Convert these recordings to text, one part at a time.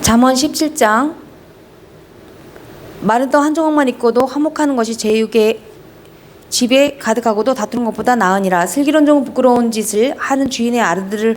잠언 17장. 마른 떡 한 조각만 있고도 화목하는 것이 제육의 집에 가득하고도 다투는 것보다 나으니라. 슬기로운 종은 부끄러운 짓을 하는 주인의 아들을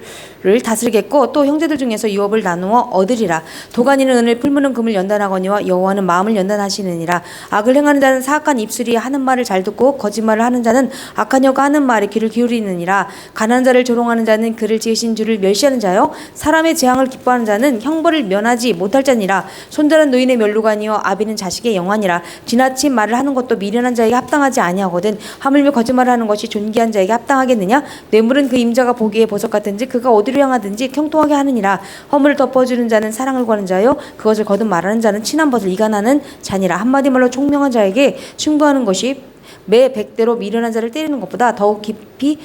다스리겠고 또 형제들 중에서 유업을 나누어 얻으리라. 도가니는 은을, 풀무는 금을 연단하거니와 여호와는 마음을 연단하시느니라. 악을 행하는 자는 사악한 입술이 하는 말을 잘 듣고 거짓말을 하는 자는 악한 여가 하는 말에 귀를 기울이느니라. 가난한 자를 조롱하는 자는 그를 지으신 주를 멸시하는 자요, 사람의 재앙을 기뻐하는 자는 형벌을 면하지 못할 자니라. 손자는 노인의 멸루관이요 아비는 자식의 영환이라. 지나친 말을 하는 것도 미련한 자에게 합당하지 아니하거든. 하물며 거짓말을 하는 것이 존귀한 자에게 합당하겠느냐? 뇌물은 그 임자가 보기에 보석 같은지 그가 어디로 향하든지 형통하게 하느니라. 허물을 덮어주는 자는 사랑을 구하는 자요, 그것을 거듭 말하는 자는 친한 벗을 이간하는 자니라. 한마디 말로 총명한 자에게 충고하는 것이 매 100대로 미련한 자를 때리는 것보다 더욱 깊이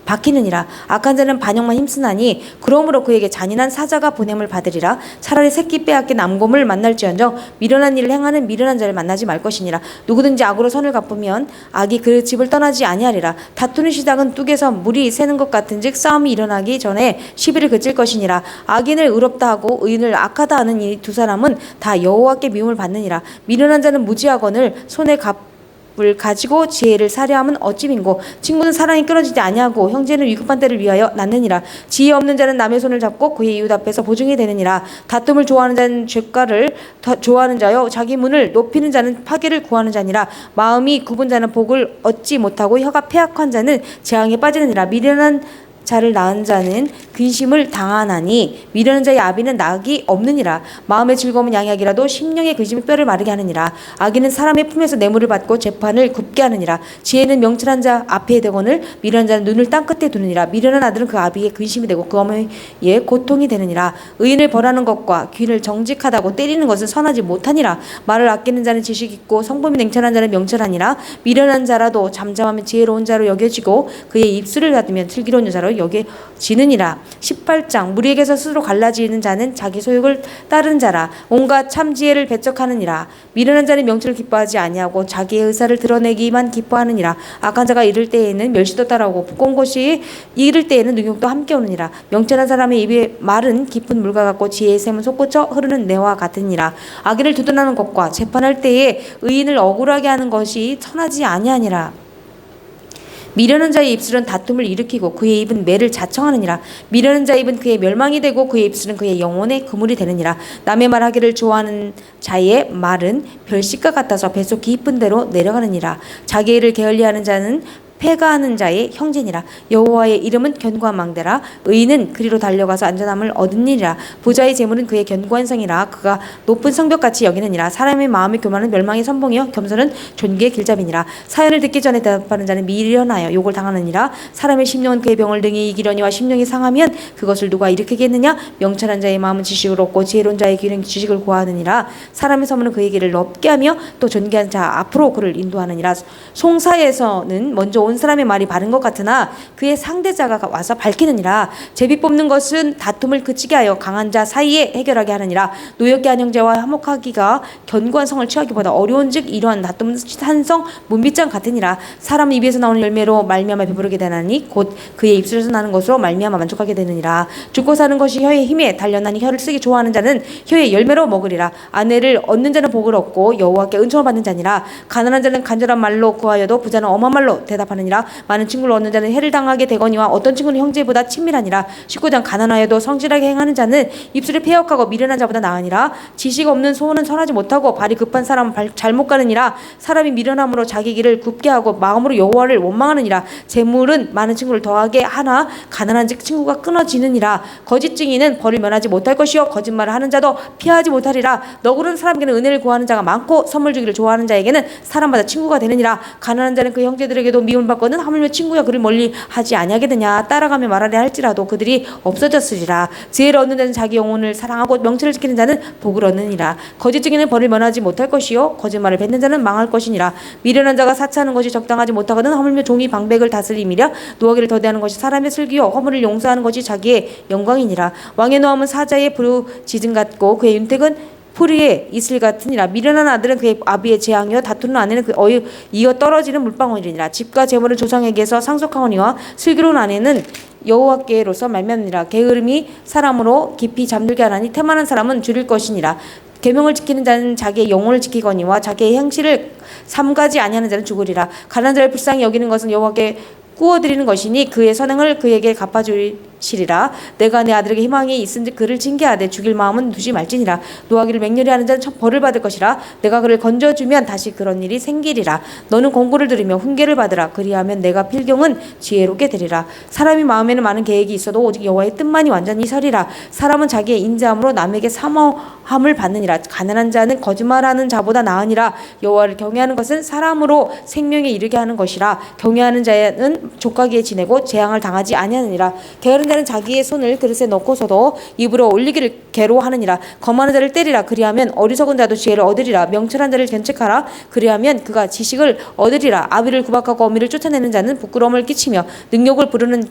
박히느니라. 악한 자는 반역만 힘쓰나니 그러므로 그에게 잔인한 사자가 보냄을 받으리라. 차라리 새끼 빼앗긴 암곰을 만날지언정 미련한 일을 행하는 미련한 자를 만나지 말 것이니라. 누구든지 악으로 선을 갚으면 악이 그 집을 떠나지 아니하리라. 다투는 시작은 뚝에서 물이 새는 것 같은즉 싸움이 일어나기 전에 시비를 그칠 것이니라. 악인을 의롭다 하고 의인을 악하다 하는 이 두 사람은 다 여호와께 미움을 받느니라. 미련한 자는 무지하거늘 손에 을 가지고 지혜를 사려함은 어찌민고. 친구는 사랑이 끊어지지 아니하고 형제는 위급한 때를 위하여 낳느니라. 지혜 없는 자는 남의 손을 잡고 그의 이웃 앞에서 보증이 되느니라. 다툼을 좋아하는 자는 죄가를 좋아하는 자요, 자기 문을 높이는 자는 파괴를 구하는 자니라. 마음이 굽은 자는 복을 얻지 못하고 혀가 패악한 자는 재앙에 빠지느니라. 미련한 자를 낳은 자는 근심을 당하나니 미련한 자의 아비는 낙이 없느니라. 마음의 즐거움은 양약이라도 심령의 근심이 뼈를 마르게 하느니라. 악인은 사람의 품에서 뇌물을 받고 재판을 굽게 하느니라. 지혜는 명철한 자 앞에 대거늘 미련한 자는 눈을 땅 끝에 두느니라. 미련한 아들은 그 아비의 근심이 되고 그 어머니의 고통이 되느니라. 의인을 벌하는 것과 귀를 정직하다고 때리는 것은 선하지 못하니라. 말을 아끼는 자는 지식 있고 성품이 냉철한 자는 명철하니라. 미련한 자라도 잠잠하면 지혜로운 자로 여겨지고 그의 입술을 닫으면 슬기로운 여자로 여겨지느니라. 18장. 무리에게서 스스로 갈라지는 자는 자기 소욕을 따르는 자라. 온갖 참 지혜를 배척하느니라. 미련한 자는 명철을 기뻐하지 아니하고 자기의 의사를 드러내기만 기뻐하느니라. 악한 자가 이를 때에는 멸시도 따라오고 부끄러운 것이 이를 때에는 능욕도 함께 오느니라. 명철한 사람의 입의 말은 깊은 물과 같고 지혜의 샘은 솟구쳐 흐르는 내와 같으니라. 악인을 두둔하는 것과 재판할 때에 의인을 억울하게 하는 것이 선하지 아니하니라. 미련한 자의 입술은 다툼을 일으키고 그의 입은 매를 자청하느니라. 미련한 자의 입은 그의 멸망이 되고 그의 입술은 그의 영혼의 그물이 되느니라. 남의 말하기를 좋아하는 자의 말은 별식과 같아서 뱃속 깊은 데로 내려가느니라. 자기 일을 게을리하는 자는 패가하는 자의 형제니라. 여호와의 이름은 견고한 망대라. 의인은 그리로 달려가서 안전함을 얻으니라. 부자의 재물은 그의 견고한 성이라. 그가 높은 성벽같이 여기느니라. 사람의 마음의 교만은 멸망의 선봉이요 겸손은 존귀의 길잡이니라. 사연을 듣기 전에 대답하는 자는 미련하여 욕을 당하느니라. 사람의 심령은 그의 병을 등이 이기려니와 심령이 상하면 그것을 누가 일으키겠느냐. 명철한 자의 마음은 지식을 얻고 지혜로운 자의 귀는 지식을 구하느니라. 사람의 서문은 그의 길을 넓게 하며 또 존귀한 자 앞으로 그를 인도하느니라. 송사에서는 먼저 온 사람의 말이 바른 것 같으나 그의 상대자가 와서 밝히느니라. 제비 뽑는 것은 다툼을 그치게 하여 강한 자 사이에 해결하게 하느니라. 노엽게 한 형제와 화목하기가 견고한 성을 취하기보다 어려운즉 이러한 다툼은 산성 문빗장 같으니라. 사람 입에서 나오는 열매로 말미암아 배부르게 되나니 곧 그의 입술에서 나는 것으로 말미암아 만족하게 되느니라. 죽고 사는 것이 혀의 힘에 달렸나니 혀를 쓰기 좋아하는 자는 혀의 열매로 먹으리라. 아내를 얻는 자는 복을 얻고 여호와께 은총을 받는 자니라. 가난한 자는 간절한 말로 구하여도 부자는 엄한 말로 대답하느니라. 많은 친구를 얻는 자는 해를 당하게 되거니와 어떤 친구는 형제보다 친밀하니라. 19장. 가난하여도 성실하게 행하는 자는 입술이 패역하고 미련한 자보다 나으니라. 지식 없는 소원은 선하지 못하고 발이 급한 사람은 잘못 가느니라. 사람이 미련함으로 자기 길을 굽게 하고 마음으로 여호와를 원망하느니라. 재물은 많은 친구를 더하게 하나 가난한 친구가 끊어지느니라. 거짓 증인은 벌을 면하지 못할 것이요 거짓말을 하는 자도 피하지 못하리라. 너그러운 사람에게는 은혜를 구하는 자가 많고 선물 주기를 좋아하는 자에게는 사람마다 친구가 되느니라. 가난한 자는 그 형제들에게도 미움을 받거든 하물며 친구야 그를 멀리 하지 아니하겠느냐. 따라가며 말하려 할지라도 그들이 없어졌으리라. 지혜를 얻는 자는 자기 영혼을 사랑하고 명철을 지키는 자는 복을 얻느니라. 거짓 증인은 벌을 면하지 못할 것이요 거짓말을 뱉는 자는 망할 것이니라. 미련한 자가 사치하는 것이 적당하지 못하거든 하물며 종이 방백을 다스림이랴. 노하기를 더디하는 것이 사람의 슬기요 허물을 용서하는 것이 자기의 영광이니라. 왕의 노함은 사자의 부르짖음 같고 그의 윤택은 풀이의 이슬 같으니라. 미련한 아들은 그의 아비의 재앙이요 다투는 아내는 그 이어 떨어지는 물방울이니라. 집과 재물은 조상에게서 상속하오니와 슬기로운 아내는 여호와께로서 말미암니라. 게으름이 사람으로 깊이 잠들게 하나니 태만한 사람은 줄일 것이니라. 계명을 지키는 자는 자기의 영혼을 지키거니와 자기의 행실을 삼가지 아니하는 자는 죽으리라. 가난한 자를 불쌍히 여기는 것은 여호와께 구워드리는 것이니 그의 선행을 그에게 갚아주시리라. 내가 내 아들에게 희망이 있은즉 그를 징계하되 죽일 마음은 두지 말지니라. 노하기를 맹렬히 하는 자는 벌을 받을 것이라. 내가 그를 건져주면 다시 그런 일이 생기리라. 너는 공고를 들으며 훈계를 받으라. 그리하면 내가 필경은 지혜롭게 되리라. 사람이 마음에는 많은 계획이 있어도 오직 여호와의 뜻만이 완전히 서리라. 사람은 자기의 인자함으로 남에게 사모함을 받느니라. 가난한 자는 거짓말하는 자보다 나으니라. 여호와를 경외하는 것은 사람으로 생명에 이르게 하는 것이라. 경외하는 자는 족하게 지내고 재앙을 당하지 아니하느니라. 게으른 자는 자기의 손을 그릇에 넣고서도 입으로 올리기를 괴로워하느니라. 거만한 자를 때리라. 그리하면 어리석은 자도 지혜를 얻으리라. 명철한 자를 견책하라. 그리하면 그가 지식을 얻으리라. 아비를 구박하고 어미를 쫓아내는 자는 부끄러움을 끼치며 능욕을 부르는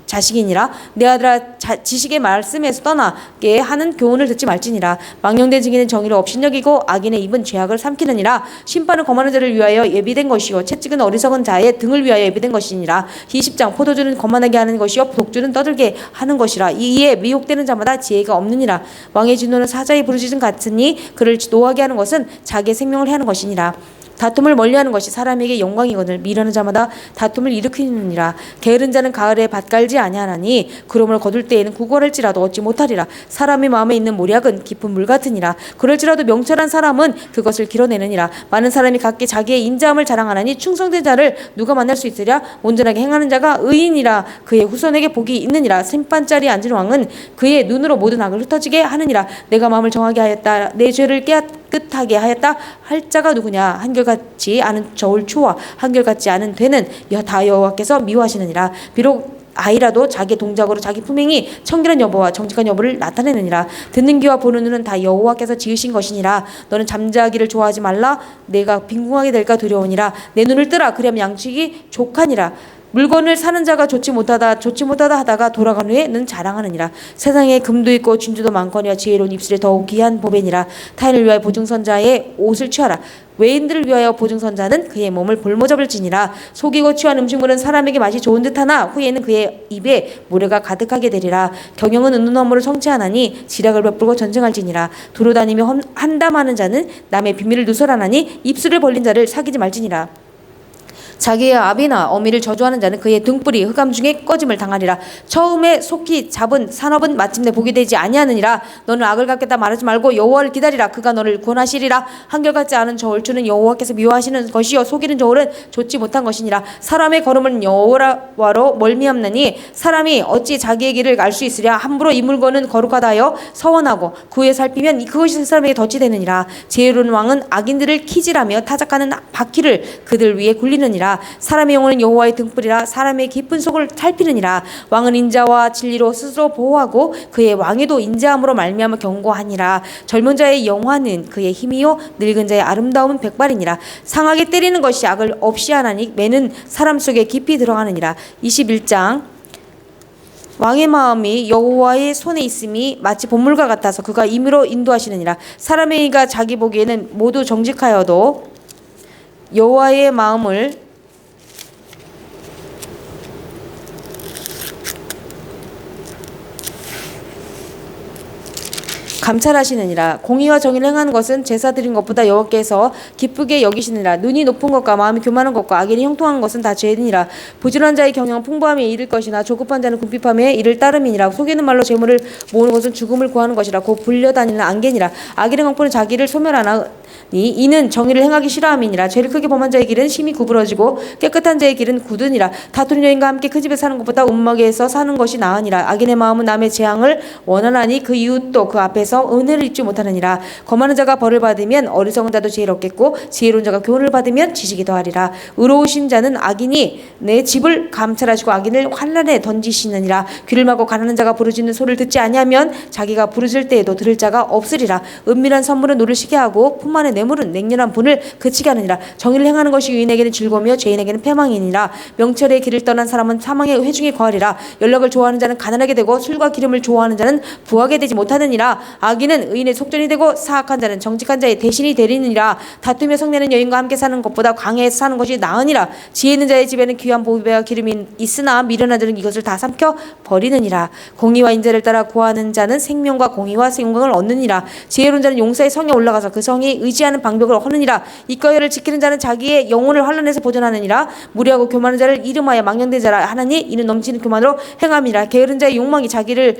자식이니라. 내 아들아, 지식의 말씀에서 떠나게 하는 교훈을 듣지 말지니라. 망령된 증인은 정의를 업신여기고 악인의 입은 죄악을 삼키느니라. 심판은 거만한 자를 위하여 예비된 것이요 채찍은 어리석은 자의 등을 위하여 예비된 것이니라. 20장 포도주는 거만하게 하는 것이요 독주는 떠들게 하는 것이라. 이에 미혹되는 자마다 지혜가 없느니라. 왕의 진노는 사자의 부르짖음 같으니 그를 노하게 하는 것은 자기의 생명을 해하는 것이니라. 다툼을 멀리하는 것이 사람에게 영광이거늘 미련한 자마다 다툼을 일으키느니라. 게으른 자는 가을에 밭 갈지 아니하나니 그러므로 거둘 때에는 구걸할지라도 얻지 못하리라. 사람의 마음에 있는 모략은 깊은 물 같으니라. 그럴지라도 명철한 사람은 그것을 길어내느니라. 많은 사람이 각기 자기의 인자함을 자랑하나니 충성된 자를 누가 만날 수 있으랴. 온전하게 행하는 자가 의인이라. 그의 후손에게 복이 있느니라. 심판자리에 앉은 왕은 그의 눈으로 모든 악을 흩어지게 하느니라. 내가 마음을 정하게 하였다. 내 죄를 깨끗하게 하였다 할 자가 누구냐. 한결같지 않은 저울 추와 한결같지 않은 되는 다 여호와께서 미워하시느니라. 비록 아이라도 자기 동작으로 자기 품행이 청결한 여보와 정직한 여보를 나타내느니라. 듣는 귀와 보는 눈은 다 여호와께서 지으신 것이니라. 너는 잠자기를 좋아하지 말라. 내가 빈궁하게 될까 두려우니라. 내 눈을 뜨라. 그리하면 양식이 족하니라. 물건을 사는 자가 좋지 못하다 하다가 돌아간 후에 는 자랑하느니라. 세상에 금도 있고 진주도 많거니와 지혜로운 입술에 더욱 귀한 보배니라. 타인을 위하여 보증선자의 옷을 취하라. 외인들을 위하여 보증선자는 그의 몸을 볼모잡을지니라. 속이고 취한 음식물은 사람에게 맛이 좋은 듯하나 후에는 그의 입에 모래가 가득하게 되리라. 경영은 은둔 업무를 성취하나니 지략을 베풀고 전쟁할지니라. 두루 다니며 한담하는 자는 남의 비밀을 누설하나니 입술을 벌린 자를 사귀지 말지니라. 자기의 아비나 어미를 저주하는 자는 그의 등불이 흑암 중에 꺼짐을 당하리라. 처음에 속히 잡은 산업은 마침내 복이 되지 아니하느니라. 너는 악을 갚겠다 말하지 말고 여호와를 기다리라. 그가 너를 구원하시리라. 한결같지 않은 저울추는 여호와께서 미워하시는 것이요 속이는 저울은 좋지 못한 것이니라. 사람의 걸음은 여호와로 멀미없느니 사람이 어찌 자기의 길을 알 수 있으랴. 함부로 이 물건은 거룩하다 하여 서원하고 그 후에 살피면 그것이 사람에게 덫이 되느니라. 지혜로운 왕은 악인들을 키질하며 타작하는 바퀴를 그들 위에 굴리느니라. 사람의 영혼은 여호와의 등불이라. 사람의 깊은 속을 살피느니라. 왕은 인자와 진리로 스스로 보호하고 그의 왕위도 인자함으로 말미암아 견고하니라. 젊은 자의 영화는 그의 힘이요 늙은 자의 아름다움은 백발이니라. 상하게 때리는 것이 악을 없이 하나니 매는 사람 속에 깊이 들어가느니라. 21장 왕의 마음이 여호와의 손에 있음이 마치 본물과 같아서 그가 임의로 인도하시느니라. 사람의 이가 자기 보기에는 모두 정직하여도 여호와의 마음을 감찰하시느니라. 공의와 정의를 행하는 것은 제사 드린 것보다 여호와께서 기쁘게 여기시느니라. 눈이 높은 것과 마음이 교만한 것과 악인이 형통한 것은 다 죄니라. 부지런한 자의 경영은 풍부함에 이를 것이나 조급한 자는 궁핍함에 이를 따름이니라. 속이는 말로 재물을 모으는 것은 죽음을 구하는 것이라. 곧 불려다니는 안개니라. 악인의 강포는 자기를 소멸하나 이는 정의를 행하기 싫어함이니라. 죄를 크게 범한 자의 길은 심히 구부러지고 깨끗한 자의 길은 굳으니라. 다투는 여인과 함께 그 집에 사는 것보다 움막에서 사는 것이 나으니라. 악인의 마음은 남의 재앙을 원하나니 그 이웃도 그 앞에서 은혜를 잊지 못하느니라. 거만한 자가 벌을 받으면 어리석은 자도 지혜를 얻겠고 지혜로운 자가 교훈을 받으면 지식이 더하리라. 의로우신 자는 악인이 내 집을 감찰하시고 악인을 환란에 던지시느니라. 귀를 막고 가난한 자가 부르짖는 소리를 듣지 아니하면 자기가 부르짖을 때에도 들을 자가 없으리라. 은밀한 선물은 노를 시게 하고 품만 안에 내물은 냉렬한 분을 그치게 하느니라. 정의를 행하는 것이 유인에게는 즐거움이요 죄인에게는 패망이니라. 명철의 길을 떠난 사람은 사망의 회중에 거하리라. 연락을 좋아하는 자는 가난하게 되고 술과 기름을 좋아하는 자는 부하게 되지 못하느니라. 악인은 의인의 속전이 되고 사악한 자는 정직한 자의 대신이 되리느니라. 다투며 성내는 여인과 함께 사는 것보다 광야에서 사는 것이 나으니라. 지혜 있는 자의 집에는 귀한 보배와 기름이 있으나 미련한 자는 이것을 다 삼켜 버리느니라. 공의와 인자를 따라 구하는 자는 생명과 공의와 생명을 얻느니라. 지혜로운 자는 용사의 성에 올라가서 그 성이 의지하는 방벽을 허느니라. 이과열을 지키는 자는 자기의 영혼을 환난에서 보존하느니라. 무리하고 교만한 자를 이름하여 망령된 자라 하나니 이는 넘치는 교만으로 행함이라. 게으른 자의 욕망이 자기를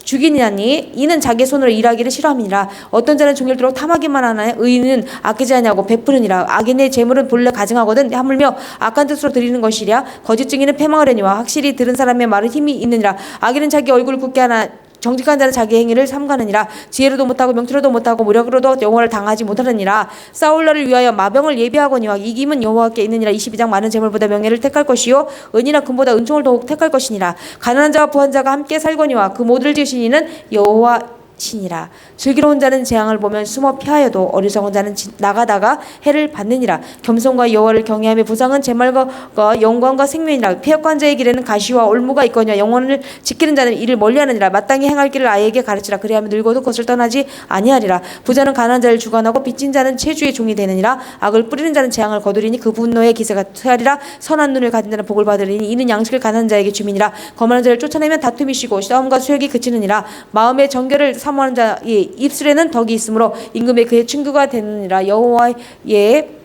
죽이느니 이는 자기의 손으로 일하기를 싫어함이니라. 어떤 자는 종일토록 탐하기만 하나 의인은 아끼지 아니하고 베푸느니라. 악인의 재물은 본래 가증하거든 하물며 악한 뜻으로 드리는 것이랴. 거짓 증인은 패망하려니와 확실히 들은 사람의 말은 힘이 있느니라. 악인은 자기 얼굴을 굳게 하나 정직한 자는 자기 행위를 삼가느니라. 지혜로도 못하고 명철로도 못하고 무력으로도 영원을 당하지 못하느니라. 싸울 날을 위하여 마병을 예비하거니와 이김은 여호와께 있느니라. 22장 많은 재물보다 명예를 택할 것이요 은이나 금보다 은총을 더욱 택할 것이니라. 가난한 자와 부한 자가 함께 살거니와 그 모두를 지으신 이는 여호와 신이라. 즐기로운 자는 재앙을 보면 숨어 피하여도 어리석은 자는 나가다가 해를 받느니라. 겸손과 여호와를 경외하며 부상은 재물과 영광과 생명이라. 폐역한 자의 길에는 가시와 올무가 있거니와 영혼을 지키는 자는 이를 멀리하느니라. 마땅히 행할 길을 아이에게 가르치라. 그리하면 늙어도 그것을 떠나지 아니하리라. 부자는 가난한 자를 주관하고 빚진 자는 체주의 종이 되느니라. 악을 뿌리는 자는 재앙을 거두리니 그 분노의 기세가 퇴하리라. 선한 눈을 가진 자는 복을 받으리니 이는 양식을 가난한 자에게 주민이라. 거만한 자를 쫓아내면 다툼이 쉬고 싸움과 수욕이 그치느니라. 마음의 정결을 사모하는 자의 입술에는 덕이 있으므로 임금의 그의 친구가 되느니라. 여호와의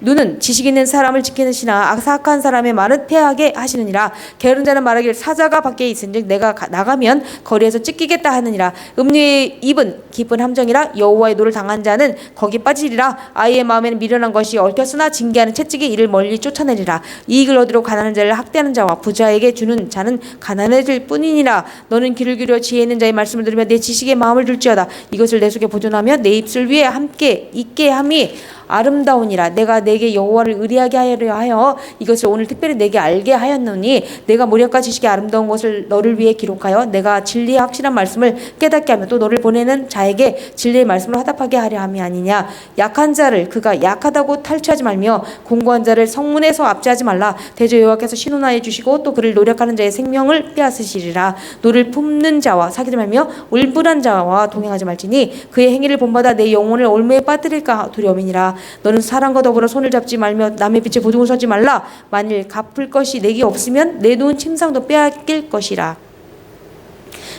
눈은 지식 있는 사람을 지키시나 악사악한 사람의 말은 패하게 하시느니라. 게으른 자는 말하기를 사자가 밖에 있은즉 내가 나가면 거리에서 찢기겠다 하느니라. 음녀의 입은 깊은 함정이라. 여호와의 노를 당한 자는 거기 빠지리라. 아이의 마음에는 미련한 것이 얽혔으나 징계하는 채찍이 이를 멀리 쫓아내리라. 이익을 얻으려 가난한 자를 학대하는 자와 부자에게 주는 자는 가난해질 뿐이니라. 너는 귀를 기울여 지혜 있는 자의 말씀을 들으며 내 지식에 마음을 둘지어다. 이것을 내 속에 보존하며 내 입술 위에 함께 있게 함이 아름다우니라. 내가 내게 여호와를 의리하게 하여 이것을 오늘 특별히 내게 알게 하였노니 내가 모략과 지식의 아름다운 것을 너를 위해 기록하여 내가 진리의 확실한 말씀을 깨닫게 하며 또 너를 보내는 자에게 진리의 말씀을 화답하게 하려 함이 아니냐. 약한 자를 그가 약하다고 탈취하지 말며 공고한 자를 성문에서 압제하지 말라. 대저 여호와께서 신원하여 주시고 또 그를 노력하는 자의 생명을 빼앗으시리라. 너를 품는 자와 사귀지 말며 울분한 자와 동행하지 말지니 그의 행위를 본받아 내 영혼을 올무에 빠뜨릴까 두려움이니라. 너는 사람과 더불어 손을 잡지 말며 남의 빛에 보증을 서지 말라. 만일 갚을 것이 내게 없으면 내 놓은 침상도 빼앗길 것이라.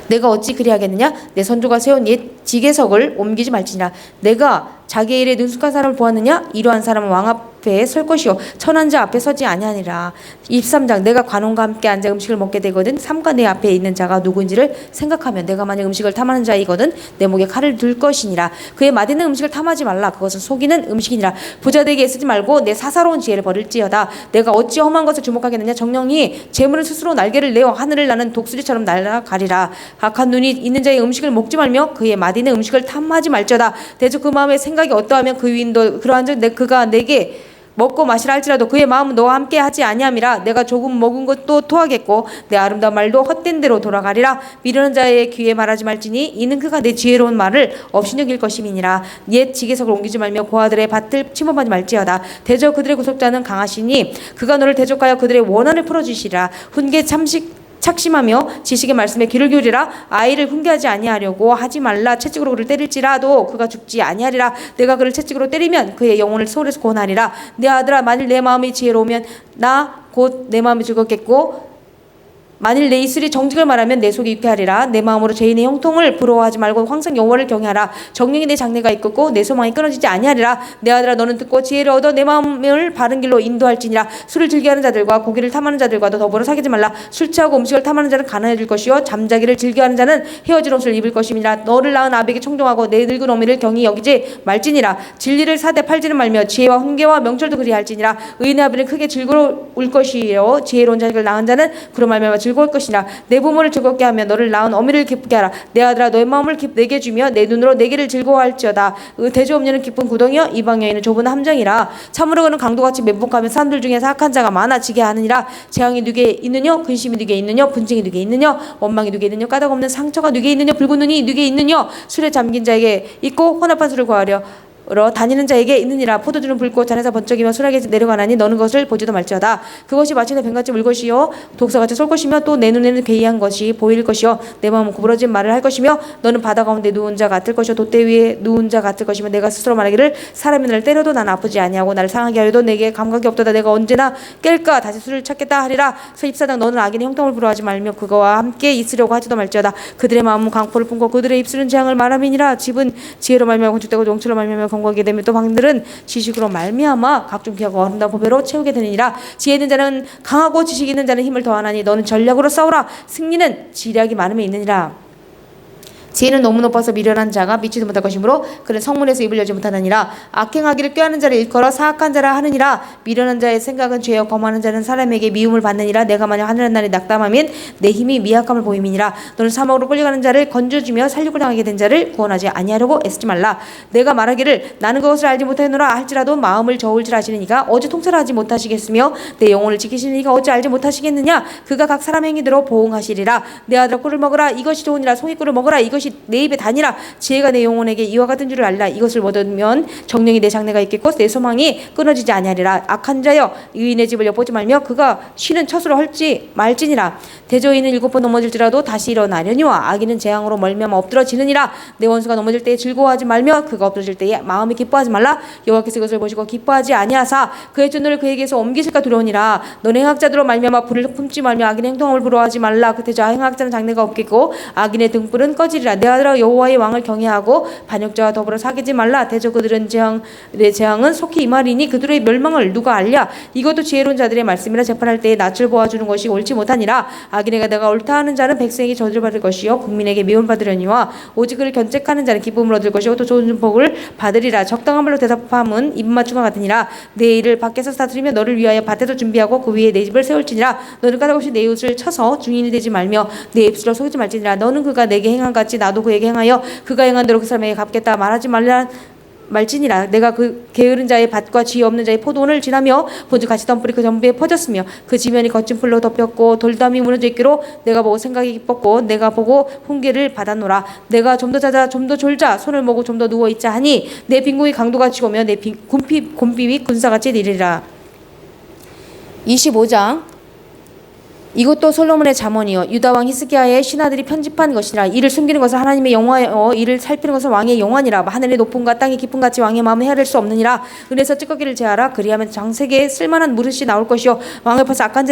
내가 어찌 그리하겠느냐. 내 선조가 세운 옛 지계석을 옮기지 말지니라. 내가 자기의 일에 능숙한 사람을 보았느냐. 이러한 사람은 왕 앞에 설 것이요 천한 자 앞에 서지 아니하니라. 23장 내가 관원과 함께 앉아 음식을 먹게 되거든 삼가 내 앞에 있는 자가 누구인지를 생각하면 내가 만약 음식을 탐하는 자이거든 내 목에 칼을 둘 것이니라. 그의 맛있는 음식을 탐하지 말라. 그것은 속이는 음식이니라. 부자되게 애쓰지 말고 내 사사로운 지혜를 버릴지어다. 내가 어찌 험한 것을 주목하겠느냐. 정령이 재물은 스스로 날개를 내어 하늘을 나는 독수리처럼 날아가리라. 악한 눈이 있는 자의 음식을 먹지 말며 그의 맛있는 음식을 탐하지 말지어다. 대저 그 마음의 생각이 어떠하면 그 위인도 그러한즉 그가 내게 먹고 마시라 할지라도 그의 마음은 너와 함께 하지 아니함이라. 내가 조금 먹은 것도 토하겠고 내 아름다운 말도 헛된 대로 돌아가리라. 미련한 자의 귀에 말하지 말지니 이는 그가 내 지혜로운 말을 없이 여길 것임이니라. 옛 지계석을 옮기지 말며 고아들의 밭을 침범하지 말지어다. 대저 그들의 구속자는 강하시니 그가 너를 대적하여 그들의 원한을 풀어주시리라. 훈계 착심하며 지식의 말씀에 귀를 기울이라. 아이를 훈계하지 아니하려고 하지 말라. 채찍으로 그를 때릴지라도 그가 죽지 아니하리라. 내가 그를 채찍으로 때리면 그의 영혼을 소홀에서 구원하리라. 내 아들아 만일 내 마음이 지혜로우면 나 곧 내 마음이 즐겁겠고 만일 내 입술이 정직을 말하면 내 속이 유쾌하리라. 내 마음으로 죄인의 형통을 부러워하지 말고 항상 여호와를 경외하라. 정령이 내 장래가 있고 내 소망이 끊어지지 아니하리라. 내 아들아 너는 듣고 지혜를 얻어 내 마음을 바른 길로 인도할지니라. 술을 즐겨하는 자들과 고기를 탐하는 자들과도 더불어 사귀지 말라. 술 취하고 음식을 탐하는 자는 가난해질 것이요 잠자기를 즐겨하는 자는 헤어진 옷을 입을 것임이라. 너를 낳은 아비에게 청종하고 내 늙은 어미를 경히 여기지 말지니라. 진리를 사대 팔지는 말며 지혜와 훈계와 명철도 그리할지니라. 의인의 아비는 크게 즐거울 것이요 지혜로운 자식을 낳은 자는 그로 말미암아 즐거울 것이나 내 부모를 즐겁게 하며 너를 낳은 어미를 기쁘게 하라. 내 아들아 너의 마음을 내게 주며 내 눈으로 내게를 즐거워할지어다. 대저 없냐는 기쁜 구덩이여 이방 여인은 좁은 함정이라. 참으로 그는 강도같이 멘복하며 사람들 중에 사악한 자가 많아지게 하느니라. 재앙이 누게 있느냐 근심이 누게 있느냐 분쟁이 누게 있느냐 원망이 누게 있느냐 까닭 없는 상처가 누게 있느냐 붉은 눈이 누게 있느냐 술에 잠긴 자에게 있고 혼합한 술을 구하려 다니는 자에게 있느니라. 포도주는 붉고 잔에서 번쩍이며 술하게 내려가나니 너는 그것을 보지도 말지어다. 그것이 마침내 뱀같이 물 것이요 독사같이 쏠 것이며 또 내 눈에는 괴이한 것이 보일 것이요 내 마음은 구부러진 말을 할 것이며 너는 바다 가운데 누운 자 같을 것이요 돛대 위에 누운 자 같을 것이며 내가 스스로 말하기를 사람이 나를 때려도 나는 아프지 아니하고 나를 상하게 하여도 내게 감각이 없도다. 내가 언제나 깰까 다시 술을 찾겠다 하리라. 서14장 너는 악인의 형통을 부러워하지 말며 그거와 함께 있으려고 하지도 말지어다. 그들의 마음은 강포를 품고 그들의 입술은 재앙을 말함이니라. 집은 지혜로 말미암아 건축되고 용치로 말미암아 건강하게 되며 또 방들은 지식으로 말미암아 각종 귀하고 아름다운 보배로 채우게 되느니라. 지혜 있는 자는 강하고 지식 있는 자는 힘을 더하나니 너는 전략으로 싸우라. 승리는 지략이 많음에 있느니라. 지혜는 너무 높아서 미련한 자가 미치지 못할 것이므로 그는 성문에서 입을 열지 못하느니라. 악행하기를 꾀하는 자를 일컬어 사악한 자라 하느니라. 미련한 자의 생각은 죄요 거만한 자는 사람에게 미움을 받느니라. 내가 만약 하늘한 날에 낙담하면 내 힘이 미약함을 보임이니라. 너는 사막으로 끌려가는 자를 건져주며 살육을 당하게 된 자를 구원하지 아니하려고 애쓰지 말라. 내가 말하기를 나는 그것을 알지 못하노라 할지라도 마음을 저울 줄 아시는 이가 어찌 통찰을 하지 못하시겠으며 내 영혼을 지키시는 이가 어찌 알지 못하시겠느냐. 그가 각 사람 행위대로 보응하시리라. 내 아들아 꿀을 먹으라. 이것이 좋으니라. 송이꿀을 먹으라. 이것이 내 입에 다니라. 지혜가 내 영혼에게 이와 같은 줄을 알라. 이것을 얻으면 정령이 내 장래가 있겠고 내 소망이 끊어지지 아니하리라. 악한 자여 의인의 집을 엿보지 말며 그가 쉬는 처수로 헐지 말지니라. 대저인은 7번 넘어질지라도 다시 일어나려니와 악인은 재앙으로 멀미하며 엎드러지느니라. 내 원수가 넘어질 때에 즐거워하지 말며 그가 엎드러질 때에 마음이 기뻐하지 말라. 여호와께서 이것을 보시고 기뻐하지 아니하사 그의 존을 그에게서 옮기실까 두려우니라. 너는 행악자들로 말미암아 불을 품지 말며 악인의 행동을 부러워하지 말라. 그때저 행악자는 장래가 없겠고 악인의 등불은 꺼지리라. 내 아들아 여호와의 왕을 경외하고 반역자와 더불어 사귀지 말라. 대저 그들은 내 재앙은 속히 임하리니 그들의 멸망을 누가 알랴. 이것도 지혜로운 자들의 말씀이라. 재판할 때에 낯을 보아주는 것이 옳지 못하니라. 악인에게 내가 옳다 하는 자는 백성에게 저주를 받을 것이요 국민에게 미움 받으려니와 오직 그를 견책하는 자는 기쁨을 얻을 것이요 또 좋은 복을 받으리라. 적당한 말로 대답함은 입맞춤과 같으니라. 내 일을 밖에서 사들이며 너를 위하여 밭에서 준비하고 그 위에 내 집을 세울지니라. 너는 까닭없이 내 이웃을 쳐서 증인이 되지 말며 내 입술로 속이지 말지니라. 너는 그가 내게 행한 같이 나도 그에게 행하여 그가 행한 대로 그 사람에게 갚겠다 말하지 말지니라. 내가 그 게으른 자의 밭과 지혜 없는 자의 포도원을 지나며 본즉 같이 덤불이 그 전부에 퍼졌으며 그 지면이 거친 풀로 덮였고 돌담이 무너져 있기로 내가 보고 생각이 기뻤고 내가 보고 훈계를 받았노라. 내가 좀 더 자자 좀 더 졸자 손을 모고 좀 더 누워 있자 하니 내 빈궁이 강도같이 오며 내 곰핍이 군사같이 내리리라. 25장 이것도 솔로몬의 잠언이요 유다 왕 히스기야의 신하들이 편집한 것이라. 이를 숨기는 것은 하나님의 영화요 이를 살피는 것은 왕의 영화니라. 하늘의 높음과 땅의 깊음 같이 왕의 마음을 헤아릴 수 없느니라. 은에서 찌꺼기를 제하라. 그리하면 장세계에 쓸만한 무릇이 나올 것이요 왕 앞에서 악한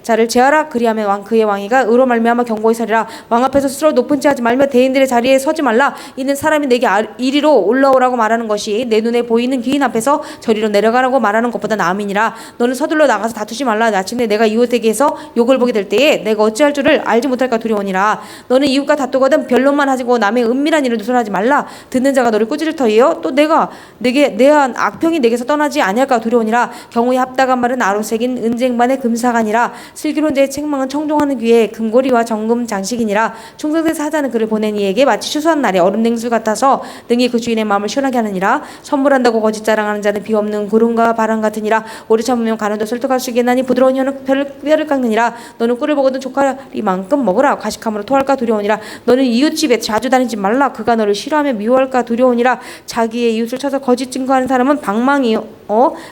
자를 제하라. 그리하면 그의 왕위가 의로 말미암아 견고히 서리라. 왕 앞에서 스스로 높은 채 하지 말며 대인들의 자리에 서지 말라. 이는 사람이 내게 이리로 올라오라고 말하는 것이 내 눈에 보이는 귀인 앞에서 저리로 내려가라고 말하는 것보다 나음이니라. 너는 서둘러 나가서 다투지 말라. 마침내 내가 이웃에게서 욕을 보게 될 때에 내가 어찌할 줄을 알지 못할까 두려우니라. 너는 이웃과 다투거든 변론만 하지고 남의 은밀한 일을 누설하지 말라. 듣는 자가 너를 꾸짖을 터이요 또 내가 내게 내한 악평이 내게서 떠나지 아니할까 두려우니라. 경우에 합당한 말은 아로새긴 은쟁반의 금사가니라. 슬기로운 자의 책망은 청종하는 귀에 금고리와 정금 장식이니라. 충성된 하자는 그를 보낸 이에게 마치 추수한 날에 얼음 냉수 같아서 능히 그 주인의 마음을 시원하게 하느니라. 선물한다고 거짓 자랑하는 자는 비 없는 구름과 바람 같으니라. 오래 참으면 가는도 설득할 수 있겠나니 부드러운 혀는 뼈를 깎느니라. 너는 꿀을 먹어도 조카리만큼 먹으라. 과식함으로 토할까 두려우니라. 너는 이웃집에 자주 다니지 말라. 그가 너를 싫어하며 미워할까 두려우니라. 자기의 이웃을 쳐서 거짓 증거하는 사람은 방망이요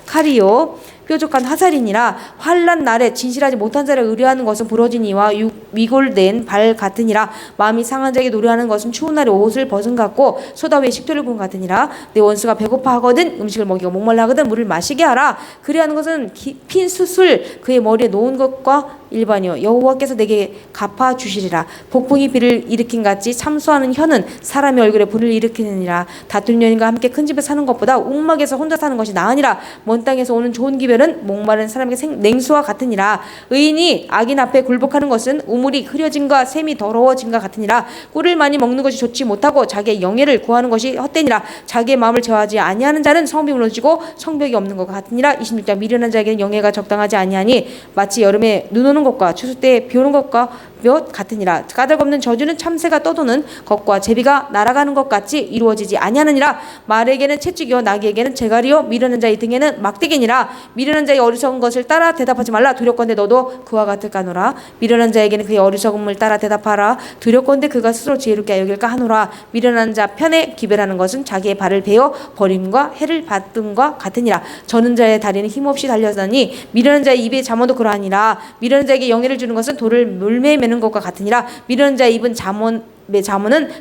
칼이요 뾰족한 화살이니라. 환난 날에 진실하지 못한 자를 의뢰하는 것은 부러진 이와 위골된 발 같으니라. 마음이 상한 자에게 노래하는 것은 추운 날에 옷을 벗은 같고 소다 위에 식초를 부은 같으니라. 내 원수가 배고파하거든 음식을 먹이고 목말라 하거든 물을 마시게 하라. 그리하는 것은 핀 숯을 그의 머리에 놓은 것과 일반이요 여호와께서 내게 갚아 주시리라. 폭풍이 비를 일으킨 같이 참수하는 혀는 사람의 얼굴에 불을 일으키느니라. 다투는 연인과 함께 큰 집에 사는 것보다 옥막에서 혼자 사는 것이 나으니라. 먼 땅에서 오는 좋은 기별은 목마른 사람에게 냉수와 같으니라. 의인이 악인 앞에 굴복하는 것은 우물이 흐려짐과 샘이 더러워짐과 같으니라. 꿀을 많이 먹는 것이 좋지 못하고 자기의 영예를 구하는 것이 헛되니라. 자기의 마음을 제어하지 아니하는 자는 성벽이 무너지고 성벽이 없는 것 같으니라. 26장 미련한 자에게는 영예가 적당하지 아니하니 마치 여름에 눈 오는 것과 추수 때 비 오는 것과 몇 같으니라. 까닭없는 저주는 참새가 떠도는 것과 제비가 날아가는 것 같이 이루어지지 아니하느니라. 말에게는 채찍이요 나귀에게는 재갈이요 미르는 자의 등에는 막대기니라. 미르는 자의 어리석은 것을 따라 대답하지 말라. 두렵건대 너도 그와 같을까노라. 미르는 자에게는 그의 어리석음을 따라 대답하라. 두렵건대 그가 스스로 지혜롭게 여길까 하노라. 미련한 자 편에 기별하는 것은 자기의 발을 베어 버림과 해를 받음과 같으니라. 저는 자의 다리는 힘없이 달려다니 미련한 자의 입에 잠언도 그러하니라. 미련한 자에게 영예를 주는 것은 돌을 물매에 매는 것과 같으니라. 미련한 자의 입은 잠언은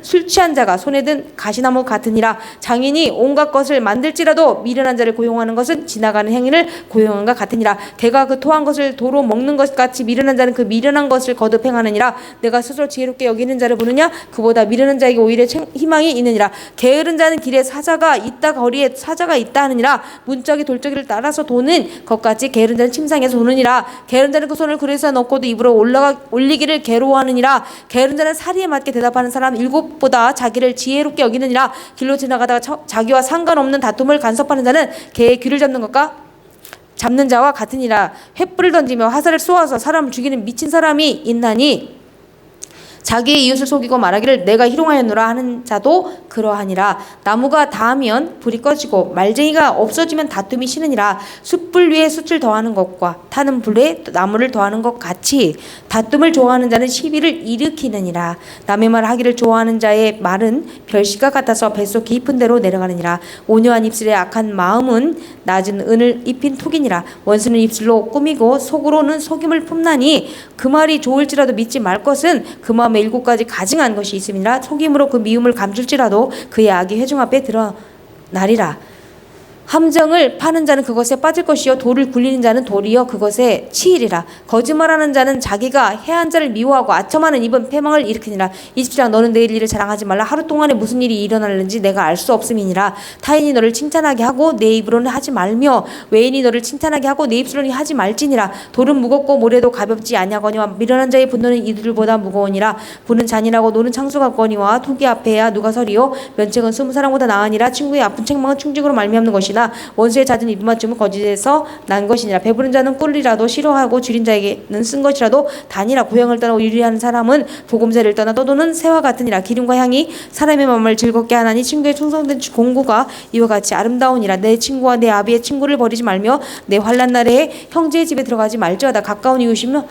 술 취한 자가 손에 든 가시나무 같으니라. 장인이 온갖 것을 만들지라도 미련한 자를 고용하는 것은 지나가는 행인을 고용한 것 같으니라. 대가 그 토한 것을 도로 먹는 것 같이 미련한 자는 그 미련한 것을 거듭 행하느니라. 내가 스스로 지혜롭게 여기는 자를 보느냐? 그보다 미련한 자에게 오히려 희망이 있느니라. 게으른 자는 길에 사자가 있다 거리에 사자가 있다 하느니라. 문짝이 돌적이를 따라서 도는 것 같이 게으른 자는 침상에서 도느니라. 게으른 자는 그 손을 그릇에 넣고도 입으로 올리기를 괴로워하느니라. 게으른 자는 사리에 맞게 대답하는 사람 일곱보다 자기를 지혜롭게 여기느니라. 길로 지나가다가 자기와 상관없는 다툼을 간섭하는 자는 개의 귀를 잡는 자와 같으니라. 횃불을 던지며 화살을 쏘아서 사람을 죽이는 미친 사람이 있나니 자기의 이웃을 속이고 말하기를 내가 희롱하였노라 하는 자도 그러하니라. 나무가 닿으면 불이 꺼지고 말쟁이가 없어지면 다툼이 싫으니라. 숯불 위에 숯을 더하는 것과 타는 불에 나무를 더하는 것 같이 다툼을 좋아하는 자는 시비를 일으키느니라. 남의 말 하기를 좋아하는 자의 말은 별시가 같아서 뱃속 깊은 데로 내려가느니라. 온유한 입술에 악한 마음은 낮은 은을 입힌 톡이니라. 원수는 입술로 꾸미고 속으로는 속임을 품나니 그 말이 좋을지라도 믿지 말 것은 그 마음에 7가지 가증한 것이 있음이라. 속임으로 그 미움을 감출지라도 그의 악이 회중 앞에 드러나리라. 함정을 파는 자는 그것에 빠질 것이요 돌을 굴리는 자는 돌이여 그것에 치이리라. 거짓말하는 자는 자기가 해한 자를 미워하고 아첨하는 입은 패망을 일으키니라. 27장 너는 내일 일을 자랑하지 말라. 하루 동안에 무슨 일이 일어날는지 내가 알 수 없음이니라. 타인이 너를 칭찬하게 하고 내 입으로는 하지 말며 외인이 너를 칭찬하게 하고 내 입술로는 하지 말지니라. 돌은 무겁고 모래도 가볍지 아니하거니와 미련한 자의 분노는 이들보다 무거우니라. 부는 잔인하고 노는 창수 같거니와 토기 앞에야 누가 서리요 면책은 20사람보다 나으니라. 친구의 아픈 책망은 충직으로 말미암는 것이나 원수의 잦은 입맞춤은 거짓에서 난 것이니라. 배부른 자는 꿀이라도 싫어하고 줄인 자에게는 쓴 것이라도 단이라. 고향을 떠나 유리한 사람은 보금자리를 떠나 떠도는 새와 같으니라. 기름과 향이 사람의 마음을 즐겁게 하나니 친구의 충성된 공고가 이와 같이 아름다우니라. 내 친구와 내 아비의 친구를 버리지 말며 내 환난 날에 형제의 집에 들어가지 말지어다. 가까운 이웃이며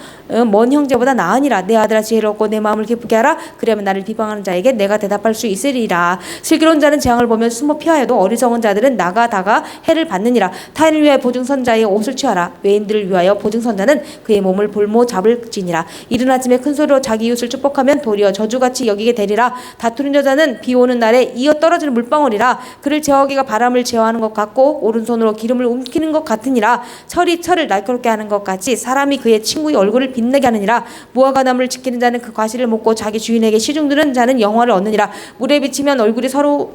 먼 형제보다 나으니라. 내 아들아 지혜롭고 내 마음을 기쁘게 하라. 그러면 나를 비방하는 자에게 내가 대답할 수 있으리라. 슬기로운 자는 재앙을 보면 숨어 피하여도 어리석은 자들은 나가다가 해를 받느니라. 타인을 위하여 보증선자의 옷을 취하라. 외인들을 위하여 보증선자는 그의 몸을 볼모 잡을지니라. 이른 아침에 큰 소리로 자기 이웃을 축복하면 도리어 저주같이 여기게 되리라. 다투는 여자는 비 오는 날에 이어 떨어지는 물방울이라. 그를 제어하기가 바람을 제어하는 것 같고 오른손으로 기름을 움키는 것 같으니라. 철이 철을 날카롭게 하는 것 같이 사람이 그의 친구의 얼굴을 빛내게 하느니라. 무화과 나무를 지키는 자는 그 과실을 먹고 자기 주인에게 시중 드는 자는 영화를 얻느니라. 물에 비치면 얼굴이 서로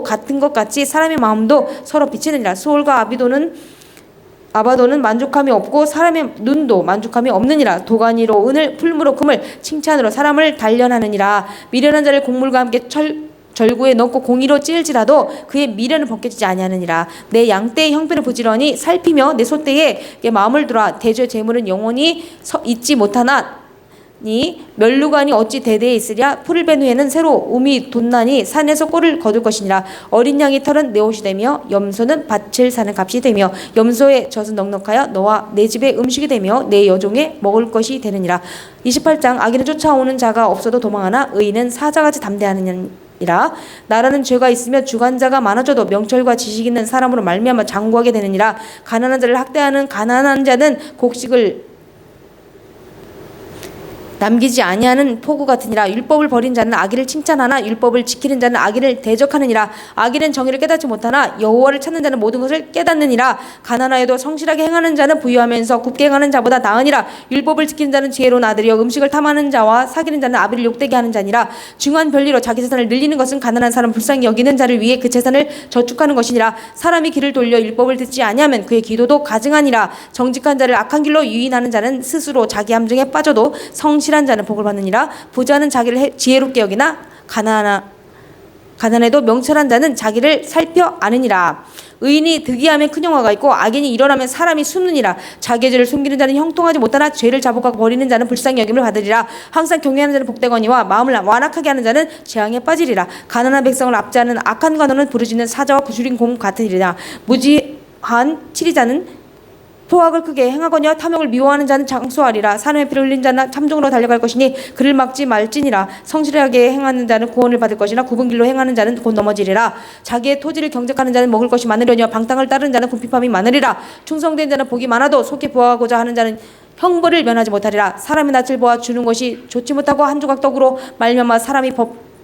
같은 것 같이 사람의 마음도 서로 비치느니라. 수월과 아바도는 만족함이 없고 사람의 눈도 만족함이 없느니라. 도가니로 은을 풀무로 금을 칭찬으로 사람을 단련하느니라. 미련한 자를 곡물과 함께 절구에 넣고 공의로 찌을지라도 그의 미련을 벗겨지지 아니하느니라. 내 양떼의 형편을 부지런히 살피며 내 소떼에 마음을 두라. 대저의 재물은 영원히 잊지 못하나 니 멸루관이 어찌 대대에 있으랴. 풀을 뺀 후에는 새로 움이 돋나니 산에서 꼴을 거둘 것이니라. 어린 양의 털은 내 옷이 되며 염소는 밭을 사는 값이 되며 염소의 젖은 넉넉하여 너와 내 집의 음식이 되며 내 여종의 먹을 것이 되느니라. 28장 악인을 쫓아오는 자가 없어도 도망하나 의인은 사자같이 담대하느니라. 나라는 죄가 있으며 주관자가 많아져도 명철과 지식 있는 사람으로 말미암아 장구하게 되느니라. 가난한 자를 학대하는 가난한 자는 곡식을 남기지 아니하는 포구 같으니라. 율법을 버린 자는 악의를 칭찬하나 율법을 지키는 자는 악의를 대적하느니라. 악의는 정의를 깨닫지 못하나 여호와를 찾는 자는 모든 것을 깨닫느니라. 가난하여도 성실하게 행하는 자는 부유하면서 굽게 행하는 자보다 나으니라. 율법을 지키는 자는 지혜로운 아들이여 음식을 탐하는 자와 사귀는 자는 아비를 욕되게 하는 자니라. 중한 별리로 자기 재산을 늘리는 것은 가난한 사람 불쌍히 여기는 자를 위해 그 재산을 저축하는 것이니라. 사람이 길을 돌려 율법을 듣지 아니하면 그의 기도도 가증하니라. 정직한 자를 악한 길로 유인하는 자는 스스로 자기 함정에 빠져도 성실한 자는 복을 받느니라. 부자는 자기를 지혜롭게 여기나 가난해도 명철한 자는 자기를 살펴 아느니라. 의인이 득이하면 큰 영화가 있고 악인이 일어나면 사람이 숨느니라. 자기의 죄를 숨기는 자는 형통하지 못하나 죄를 자복하고 버리는 자는 불쌍히 여김을 받으리라. 항상 경외하는 자는 복되거니와 마음을 완악하게 하는 자는 재앙에 빠지리라. 가난한 백성을 압제하는 악한 관원은 부르짖는 사자와 구슬인 곰 같으리라. 무지한 치리자는 포악을 크게 행하거니와 탐욕을 미워하는 자는 장수하리라. 사람의 피를 흘린 자는 참종으로 달려갈 것이니 그를 막지 말지니라. 성실하게 행하는 자는 구원을 받을 것이나 굽은 길로 행하는 자는 곧 넘어지리라. 자기의 토지를 경작하는 자는 먹을 것이 많으려니와 방탕을 따르는 자는 궁핍함이 많으리라. 충성된 자는 복이 많아도 속히 보호하고자 하는 자는 형벌을 면하지 못하리라. 사람의 낯을 보아 주는 것이 좋지 못하고 한 조각 떡으로 말미암아 사람이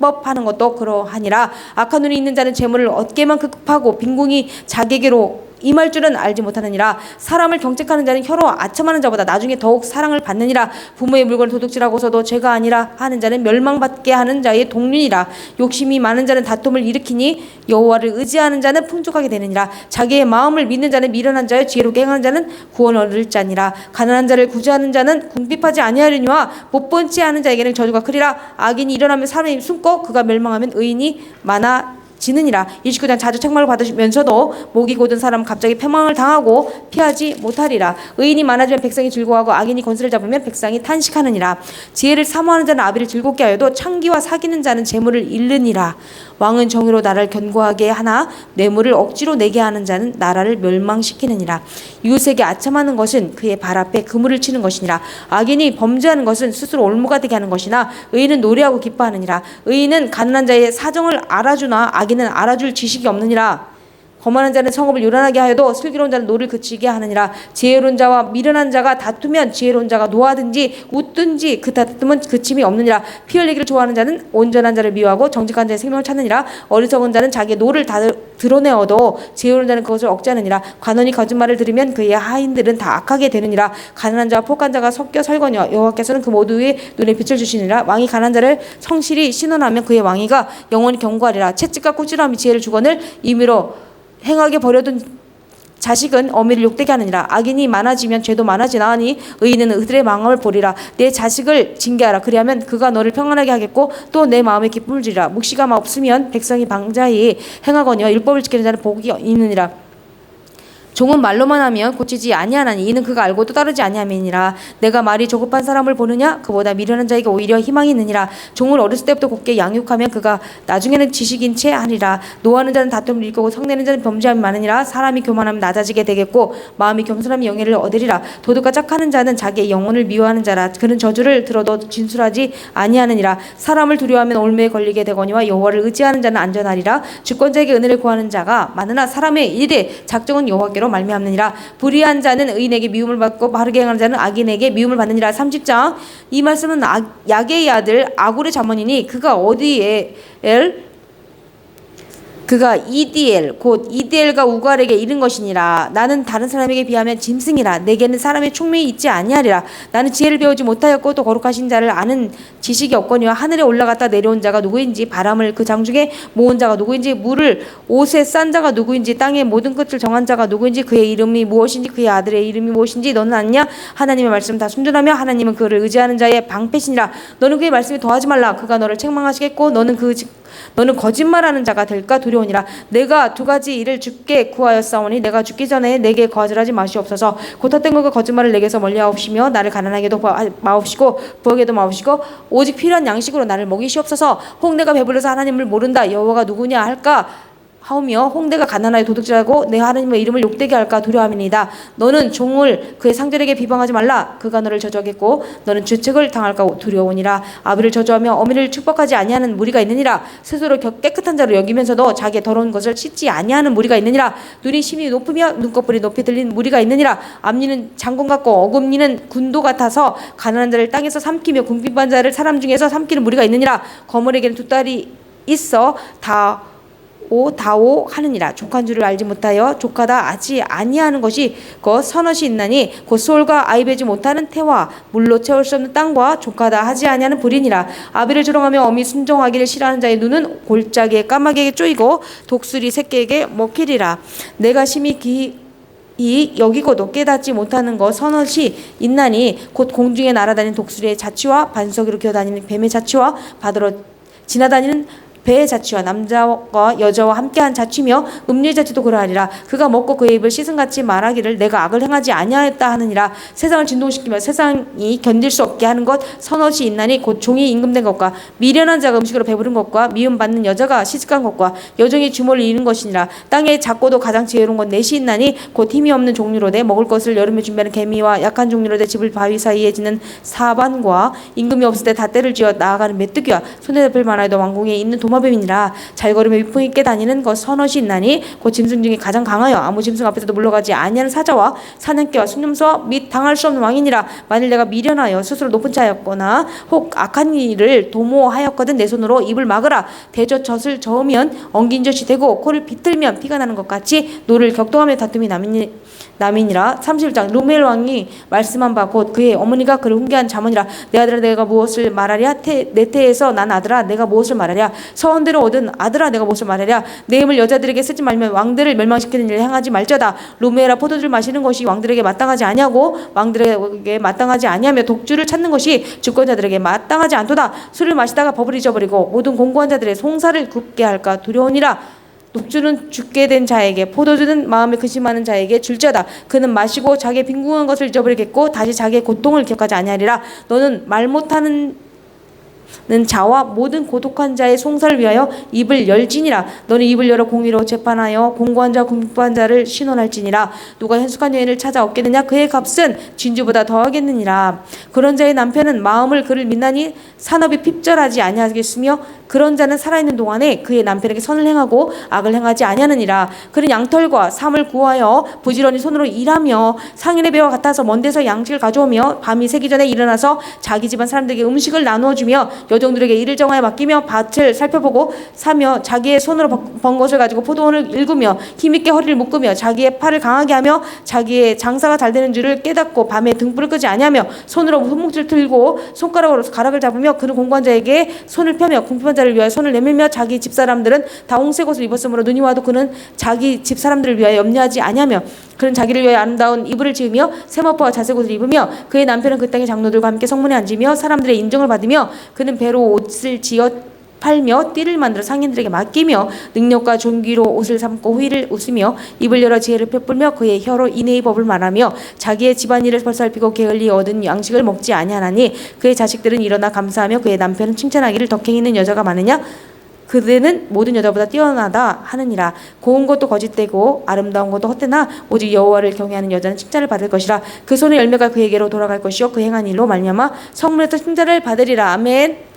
법하는 것도 그러하니라. 악한 눈이 있는 자는 재물을 얻게만 급하고 빈궁이 자기에게로 임할 줄은 알지 못하느니라. 사람을 경책하는 자는 혀로 아첨하는 자보다 나중에 더욱 사랑을 받느니라. 부모의 물건을 도둑질하고서도 죄가 아니라 하는 자는 멸망받게 하는 자의 동륜이라. 욕심이 많은 자는 다툼을 일으키니 여호와를 의지하는 자는 풍족하게 되느니라. 자기의 마음을 믿는 자는 미련한 자여 지혜롭게 행하는 자는 구원 얻을 자니라. 가난한 자를 구제하는 자는 궁핍하지 아니하려니와 못본치 않은 자에게는 저주가 크리라. 악인이 일어나면 사람이 숨고 그가 멸망하면 의인이 많아지느니라. 29장 자주 책망을 받으면서도 목이 곧은 사람은 갑자기 패망을 당하고 피하지 못하리라. 의인이 많아지면 백성이 즐거워하고 악인이 권세를 잡으면 백성이 탄식하느니라. 지혜를 사모하는 자는 아비를 즐겁게 하여도 창기와 사귀는 자는 재물을 잃느니라. 왕은 정의로 나라를 견고하게 하나 뇌물을 억지로 내게 하는 자는 나라를 멸망시키느니라. 이웃에게 아첨하는 것은 그의 발 앞에 그물을 치는 것이니라. 악인이 범죄하는 것은 스스로 올무가 되게 하는 것이나 의인은 노래하고 기뻐하느니라. 의인은 가난한 자의 사정을 알아주나 악인은 알아줄 지식이 없느니라. 거만한 자는 성읍을 요란하게 하여도 슬기로운 자는 노를 그치게 하느니라. 지혜로운 자와 미련한 자가 다투면 지혜로운 자가 노하든지 웃든지 그 다툼은 그침이 없느니라. 피 흘리기를 좋아하는 자는 온전한 자를 미워하고 정직한 자의 생명을 찾느니라. 어리석은 자는 자기의 노를 다 드러내어도 지혜로운 자는 그것을 억제하느니라. 관원이 거짓말을 들으면 그의 하인들은 다 악하게 되느니라. 가난한 자와 폭한 자가 섞여 살거니와 여호와께서는 그 모두의 눈에 빛을 주시느니라. 왕이 가난한 자를 성실히 신원하면 그의 왕위가 영원히 견고하리라. 채찍과 꾸지람이 지혜를 주거늘 임의로 행하게 버려둔 자식은 어미를 욕되게 하느니라. 악인이 많아지면 죄도 많아지나니 의인은 그들의 망함을 보리라. 내 자식을 징계하라. 그리하면 그가 너를 평안하게 하겠고 또 내 마음에 기쁨을 주리라. 묵시가 없으면 백성이 방자히 행하거니와 율법을 지키는 자는 복이 있느니라. 종은 말로만 하면 고치지 아니하나니 이는 그가 알고도 따르지 아니함이니라. 내가 말이 조급한 사람을 보느냐? 그보다 미련한 자에게 오히려 희망이 있느니라. 종을 어렸을 때부터 곱게 양육하면 그가 나중에는 지식인 채 하리라. 노하는 자는 다툼을 일으키고 성내는 자는 범죄함이 많으니라. 사람이 교만하면 낮아지게 되겠고 마음이 겸손하면 영예를 얻으리라. 도둑과 짝하는 자는 자기의 영혼을 미워하는 자라. 그는 저주를 들어도 진술하지 아니하느니라. 사람을 두려워하면 올무에 걸리게 되거니와 여호와를 의지하는 자는 안전하리라. 주권자에게 은혜를 구하는 자가 많으나 사람의 일에 작정은 여호와께 말미암느니라. 불의한 자는 의인에게 미움을 받고 바르게 행하는 자는 악인에게 미움을 받느니라. 30장 이 말씀은 야게의 아들 아굴의 자문이니 그가 이디엘 곧 이디엘과 우갈에게 이른 것이니라. 나는 다른 사람에게 비하면 짐승이라. 내게는 사람의 총명이 있지 아니하리라. 나는 지혜를 배우지 못하였고 또 거룩하신 자를 아는 지식이 없거니와 하늘에 올라갔다 내려온 자가 누구인지 바람을 그 장중에 모은 자가 누구인지 물을 옷에 싼 자가 누구인지 땅의 모든 끝을 정한 자가 누구인지 그의 이름이 무엇인지 그의 아들의 이름이 무엇인지 너는 아느냐? 하나님의 말씀 다 순전하며 하나님은 그를 의지하는 자의 방패시니라. 너는 그의 말씀에 더하지 말라. 그가 너를 책망하시겠고 너는 거짓말하는 자가 될까 두려우니라. 내가 두 가지 일을 주께 구하였사오니 내가 죽기 전에 내게 거절하지 마시옵소서. 곧 헛된 것과 거짓말을 내게서 멀리하옵시며 나를 가난하게도 마옵시고 부하게도 마옵시고 오직 필요한 양식으로 나를 먹이시옵소서. 혹 내가 배불러서 하나님을 모른다 여호와가 누구냐 할까 하오며 혹 내가 가난하여 도둑질하고 내 하나님의 이름을 욕되게 할까 두려움이니이다. 너는 종을 그의 상전에게 비방하지 말라. 그가 너를 저주하겠고 너는 죄책을 당할까 두려우니라. 아비를 저주하며 어미를 축복하지 아니하는 무리가 있느니라. 스스로 깨끗한 자로 여기면서도 자기의 더러운 것을 씻지 아니하는 무리가 있느니라. 눈이 심히 높으며 눈꺼풀이 높이 들린 무리가 있느니라. 앞니는 장군 같고 어금니는 군도 같아서 가난한 자를 땅에서 삼키며 궁핍한 자를 사람 중에서 삼키는 무리가 있느니라. 거물에게는 두 딸이 있어 다오 하느니라. 족한 줄을 알지 못하여 족하다 하지 아니하는 것이 곧 선엇이 있나니 곧 소울과 아이 베지 못하는 태와 물로 채울 수 없는 땅과 족하다 하지 아니하는 불이니라. 아비를 조롱하며 어미 순종하기를 싫어하는 자의 눈은 골짜기에 까마귀에게 쪼이고 독수리 새끼에게 먹히리라. 내가 심히 이 여기고도 깨닫지 못하는 것 선엇이 있나니 곧 공중에 날아다니는 독수리의 자취와 반석으로 기어다니는 뱀의 자취와 바다로 지나다니는 배의 자취와 남자와 여자와 함께한 자취며 음료의 자취도 그러하리라. 그가 먹고 그의 입을 씻음같이 말하기를 내가 악을 행하지 아니하였다 하느니라. 세상을 진동시키며 세상이 견딜 수 없게 하는 것 선엇이 있나니 곧 종이 임금된 것과 미련한 자가 음식으로 배부른 것과 미움받는 여자가 시집간 것과 여종이 주모를 이는 것이니라. 땅에 작고도 가장 지혜로운 건 넷이 있나니 곧 힘이 없는 종류로되 먹을 것을 여름에 준비하는 개미와 약한 종류로되 집을 바위 사이에 지는 사반과 임금이 없을 때 닷대를 쥐어 나아가는 메뚜기와 손에 잡힐 만하여도 왕궁에 있는 도마뱀이니라. 잘 걸으며 위풍 있게 다니는 것 선엇이 있나니 곧 짐승 중에 가장 강하여 아무 짐승 앞에서도 물러가지 아니하는 사자와 사냥개와 순념소와 및 당할 수 없는 왕이니라. 만일 내가 미련하여 스스로 높은 자였거나 혹 악한 일을 도모하였거든 내 손으로 입을 막으라. 대저 젖을 저으면 엉긴 젖이 되고 코를 비틀면 피가 나는 것 같이 노를 격동하며 다툼이 남이니라. 31장 루멜 왕이 말씀한 바 곧 그의 어머니가 그를 훈계한 자문이라. 내 아들아 내가 무엇을 말하랴. 내 태에서 난 아들아 내가 무엇을 말하랴. 서원대로 얻은 아들아 내가 무엇을 말하랴. 내 힘을 여자들에게 쓰지 말면 왕들을 멸망시키는 일을 행하지 말자다. 루멜아 포도주를 마시는 것이 왕들에게 마땅하지 아니하고 왕들에게 마땅하지 아니하며 독주를 찾는 것이 주권자들에게 마땅하지 않도다. 술을 마시다가 법을 잊어버리고 모든 공고한 자들의 송사를 굽게 할까 두려우니라. 독주는 죽게 된 자에게 포도주는 마음에 근심하는 자에게 줄지어다. 그는 마시고 자기의 빈궁한 것을 잊어버리겠고 다시 자기의 고통을 기억하지 아니하리라. 너는 말 못하는 자와 모든 고독한 자의 송사를 위하여 입을 열지니라. 너는 입을 열어 공의로 재판하여 공고한 자와 궁핍한 자를 신원할지니라. 누가 현숙한 여인을 찾아 얻겠느냐. 그의 값은 진주보다 더하겠느니라. 그런 자의 남편은 마음을 그를 믿나니 산업이 핍절하지 아니하겠으며 그런 자는 살아있는 동안에 그의 남편에게 선을 행하고 악을 행하지 아니하느니라. 그는 양털과 삼을 구하여 부지런히 손으로 일하며 상인의 배와 같아서 먼 데서 양식을 가져오며 밤이 새기 전에 일어나서 자기 집안 사람들에게 음식을 나누어 주며 여종들에게 일을 정하여 맡기며 밭을 살펴보고 사며 자기의 손으로 번 것을 가지고 포도원을 일구며 힘있게 허리를 묶으며 자기의 팔을 강하게 하며 자기의 장사가 잘 되는 줄을 깨닫고 밤에 등불을 끄지 아니하며 손으로 손목줄 들고 손가락으로 가락을 잡으며 그는 공고한 자에게 손을 펴며 궁핍한 자를 위하여 손을 내밀며 자기 집사람들은 다 홍색 옷을 입었으므로 눈이 와도 그는 자기 집사람들을 위하여 염려하지 아니하며 그는 자기를 위하여 아름다운 이불을 지으며 세마포와 자색 옷을 입으며 그의 남편은 그 땅의 장로들과 함께 성문에 앉으며 사람들의 인정을 받으며 그는 배로 옷을 지어 팔며 띠를 만들어 상인들에게 맡기며 능력과 존귀로 옷을 삼고 후일을 웃으며 입을 열어 지혜를 펴뿔며 그의 혀로 인애의 법을 말하며 자기의 집안일을 벌살피고 게을리 얻은 양식을 먹지 아니하나니 그의 자식들은 일어나 감사하며 그의 남편은 칭찬하기를 덕행 있는 여자가 많으냐. 그대는 모든 여자보다 뛰어나다 하느니라. 고운 것도 거짓되고 아름다운 것도 헛되나 오직 여호와를 경외하는 여자는 칭찬을 받을 것이라. 그 손의 열매가 그에게로 돌아갈 것이요 그 행한 일로 말미암아 성문에서 칭찬을 받으리라. 아멘.